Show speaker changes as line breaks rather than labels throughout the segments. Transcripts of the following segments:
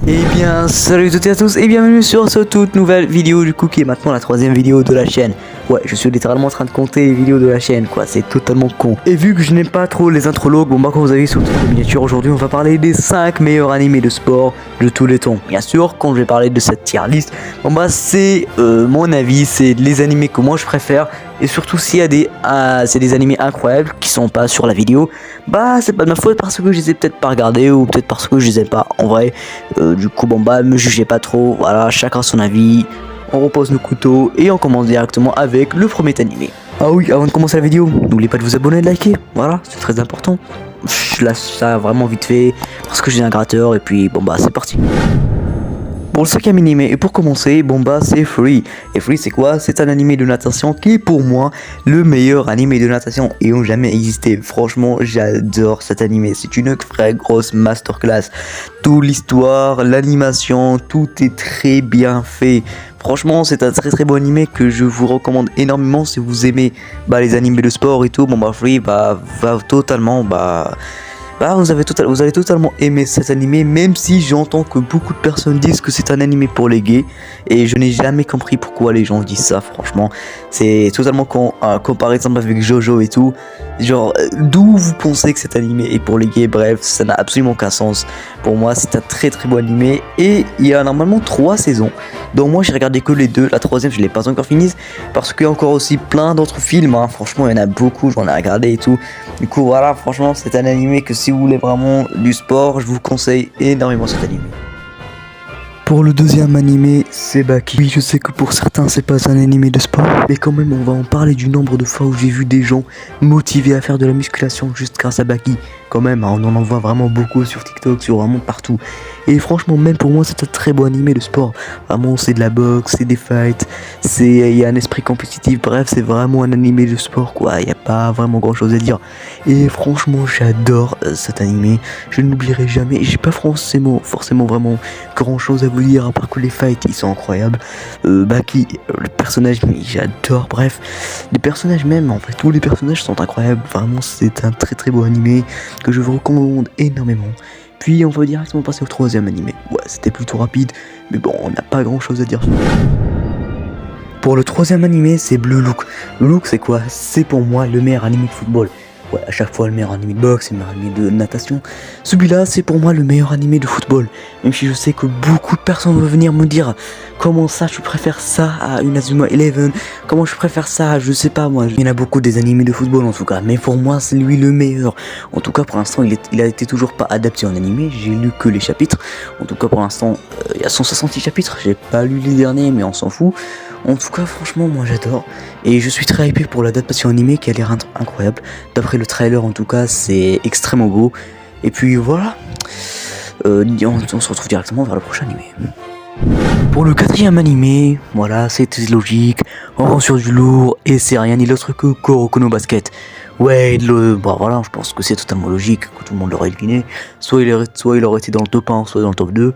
Eh bien, salut toutes et à tous et bienvenue sur cette toute nouvelle vidéo du coup qui est maintenant la troisième vidéo de la chaîne. Ouais, je suis littéralement en train de compter les vidéos de la chaîne quoi, c'est totalement con. Et vu que je n'aime pas trop les intrologues, bon bah comme vous avez vu sur toute la miniature, aujourd'hui on va parler des 5 meilleurs animés de sport de tous les temps. Bien sûr, quand je vais parler de cette tier list, bon bah c'est mon avis, c'est les animés que moi je préfère. Et surtout s'il y a des animés incroyables qui sont pas sur la vidéo, bah c'est pas de ma faute parce que je les ai peut-être pas regardés ou peut-être parce que je les ai pas en vrai. Du coup bon bah me jugez pas trop, voilà, chacun son avis, on repose nos couteaux et on commence directement avec le premier animé. Ah oui, avant de commencer la vidéo, n'oubliez pas de vous abonner et de liker, voilà, c'est très important. Je lâche ça vraiment vite fait parce que j'ai un gratteur et puis bon bah c'est parti. Pour le cinquième animé, et pour commencer, bon bah c'est Free. Et Free c'est quoi? C'est un animé de natation qui est pour moi le meilleur animé de natation ayant jamais existé. Franchement j'adore cet animé, c'est une vraie grosse masterclass. Toute l'histoire, l'animation, tout est très bien fait. Franchement c'est un très bon animé que je vous recommande énormément si vous aimez les animés de sport et tout. Bon bah Free va totalement vous allez totalement aimer cet animé, même si j'entends que beaucoup de personnes disent que c'est un animé pour les gays, et je n'ai jamais compris pourquoi les gens disent ça. Franchement, c'est totalement comme par exemple avec Jojo et tout. Genre, d'où vous pensez que cet animé est pour les gays? Bref, ça n'a absolument aucun sens. Pour moi, c'est un très beau animé, et il y a normalement 3 saisons. Donc moi, j'ai regardé que les 2. La troisième, je l'ai pas encore finie parce qu'il y a encore aussi plein d'autres films. Hein. Franchement, il y en a beaucoup. J'en ai regardé et tout. Du coup, voilà. Franchement, c'est un animé que si vous voulez vraiment du sport, je vous conseille énormément cet animé. Pour le deuxième animé, c'est Baki. Oui, je sais que pour certains, c'est pas un animé de sport, mais quand même, on va en parler du nombre de fois où j'ai vu des gens motivés à faire de la musculation juste grâce à Baki. Quand même, hein, on en voit vraiment beaucoup sur TikTok, sur vraiment partout. Et franchement, même pour moi, c'est un très beau animé de sport. Vraiment, c'est de la boxe, c'est des fights, il y a un esprit compétitif. Bref, c'est vraiment un animé de sport, quoi. Il n'y a pas vraiment grand chose à dire. Et franchement, j'adore cet animé. Je ne l'oublierai jamais. J'ai pas forcément vraiment grand chose à vous dire, à part que les fights, ils sont incroyables. Baki, le personnage, j'adore. Bref, les personnages même, en fait, tous les personnages sont incroyables. Vraiment, c'est un très beau animé que je vous recommande énormément. Puis on va directement passer au troisième animé. Ouais, c'était plutôt rapide, mais bon, on n'a pas grand chose à dire sur lui. Pour le troisième animé, c'est Blue Look. Blue Look, c'est quoi? C'est pour moi le meilleur animé de football. Ouais, à chaque fois le meilleur animé de boxe, le meilleur animé de natation. Celui-là, c'est pour moi le meilleur animé de football. Même si je sais que beaucoup de personnes vont venir me dire comment ça, je préfère ça à Inazuma Eleven. Comment je préfère ça à, je sais pas moi. Il y en a beaucoup des animés de football en tout cas. Mais pour moi, c'est lui le meilleur. En tout cas, pour l'instant, il a été toujours pas adapté en animé. J'ai lu que les chapitres. En tout cas, pour l'instant, il y a 166 chapitres. J'ai pas lu les derniers, mais on s'en fout. En tout cas, franchement, moi j'adore. Et je suis très hypé pour l'adaptation animée qui a l'air incroyable. D'après le trailer, en tout cas, c'est extrêmement beau. Et puis voilà. On se retrouve directement vers le prochain animé. Pour le quatrième animé, voilà, c'était logique. On rend sur du lourd et c'est rien ni l'autre que Kuroko no Basket. Ouais, voilà, je pense que c'est totalement logique, que tout le monde l'aurait deviné. Soit il aurait été dans le top 1, soit dans le top 2.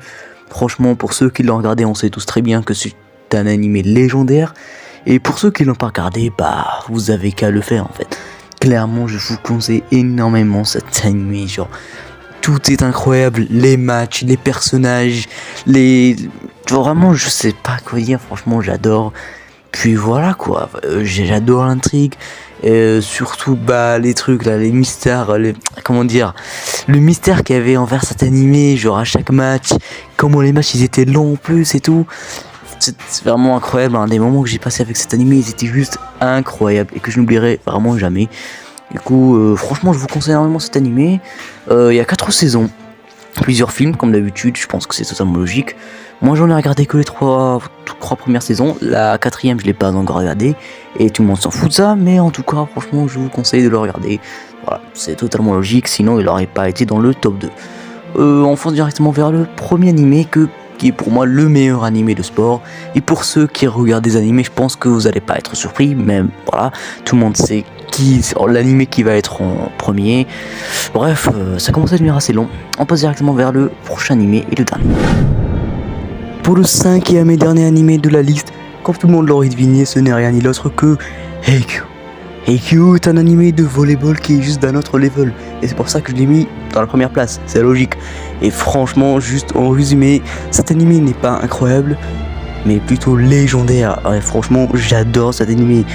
Franchement, pour ceux qui l'ont regardé, on sait tous très bien que c'est un animé légendaire. Et pour ceux qui l'ont pas regardé, vous avez qu'à le faire en fait. Clairement, je vous conseille énormément cet animé, genre tout est incroyable, les matchs, les personnages, vraiment je sais pas quoi dire, franchement j'adore. Puis voilà quoi, j'adore l'intrigue, surtout les trucs là, les mystères, le mystère qu'il y avait envers cet animé, genre à chaque match, comment les matchs ils étaient longs en plus et tout. C'est vraiment incroyable, hein. Des moments que j'ai passé avec cet animé, ils étaient juste incroyables et que je n'oublierai vraiment jamais. Du coup, franchement, je vous conseille énormément cet animé. Il y a 4 saisons, plusieurs films, comme d'habitude, je pense que c'est totalement logique. Moi, j'en ai regardé que les 3 premières saisons. La 4e, je l'ai pas encore regardée, et tout le monde s'en fout de ça, mais en tout cas, franchement, je vous conseille de le regarder. Voilà, c'est totalement logique, sinon il n'aurait pas été dans le top 2. On fonce directement vers le premier animé qui est pour moi le meilleur animé de sport. Et pour ceux qui regardent des animés, je pense que vous n'allez pas être surpris, même voilà, tout le monde sait l'animé qui va être en premier. Bref, ça commence à devenir assez long. On passe directement vers le prochain animé et le dernier. Pour le cinquième et dernier animé de la liste, comme tout le monde l'aurait deviné, ce n'est rien ni l'autre que Haikyuu. Haikyuu est un animé de volleyball qui est juste d'un autre level. Et c'est pour ça que je l'ai mis dans la première place, c'est logique. Et franchement, juste en résumé, cet animé n'est pas incroyable, mais plutôt légendaire. Ouais, franchement, j'adore cet animé.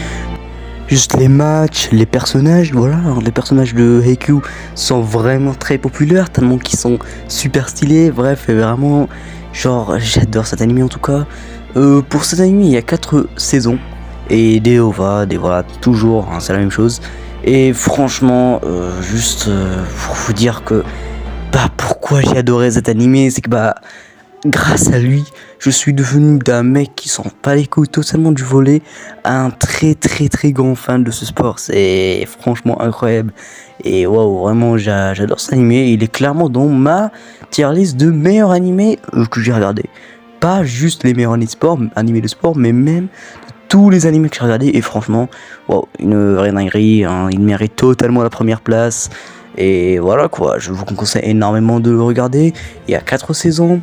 Juste les matchs, les personnages, voilà, les personnages de Haikyuu sont vraiment très populaires, tellement qu'ils sont super stylés. Bref, vraiment, genre, j'adore cet animé en tout cas. Pour cet animé, il y a 4 saisons et des OVA, des voilà, toujours, hein, c'est la même chose. Et franchement, juste pour vous dire que pourquoi j'ai adoré cet animé, c'est que grâce à lui, je suis devenu d'un mec qui s'en bat les couilles totalement du volley à un très grand fan de ce sport. C'est franchement incroyable. Et waouh, vraiment, j'adore cet animé. Il est clairement dans ma tier list de meilleurs animés que j'ai regardé. Pas juste les meilleurs animés de sport, mais même tous les animés que j'ai regardés. Et franchement, waouh, une vraie dinguerie. Hein, il mérite totalement la première place. Et voilà quoi, je vous conseille énormément de le regarder. Il y a 4 saisons.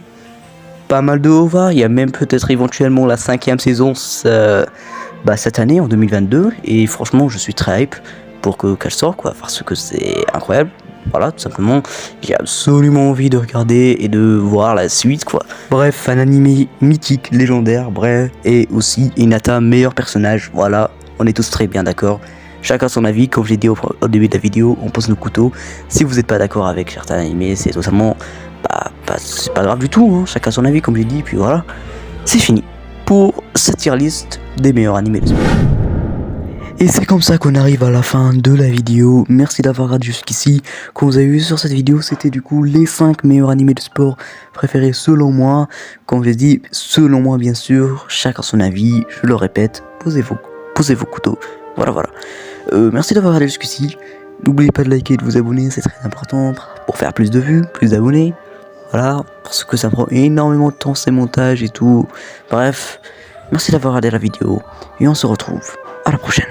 Pas mal de OVA, il y a même peut-être éventuellement la 5e saison cette année en 2022 et franchement je suis très hype pour qu'elle sorte quoi, parce que c'est incroyable, voilà tout simplement, j'ai absolument envie de regarder et de voir la suite quoi. Bref, un animé mythique, légendaire, bref, et aussi Hinata meilleur personnage, voilà, on est tous très bien d'accord. Chacun son avis, comme je l'ai dit au début de la vidéo, on pose nos couteaux. Si vous n'êtes pas d'accord avec certains animés, c'est totalement c'est pas grave du tout, hein. Chacun son avis comme j'ai dit, puis voilà, c'est fini pour cette tier list des meilleurs animés de sport. Et c'est comme ça qu'on arrive à la fin de la vidéo. Merci d'avoir regardé jusqu'ici. Comme vous avez vu sur cette vidéo, c'était du coup les 5 meilleurs animés de sport préférés selon moi. Comme je l'ai dit, selon moi bien sûr, chacun son avis, je le répète, posez vos couteaux, voilà. Merci d'avoir regardé jusqu'ici. N'oubliez pas de liker et de vous abonner, c'est très important pour faire plus de vues, plus d'abonnés. Voilà, parce que ça prend énormément de temps ces montages et tout. Bref, merci d'avoir regardé la vidéo et on se retrouve à la prochaine.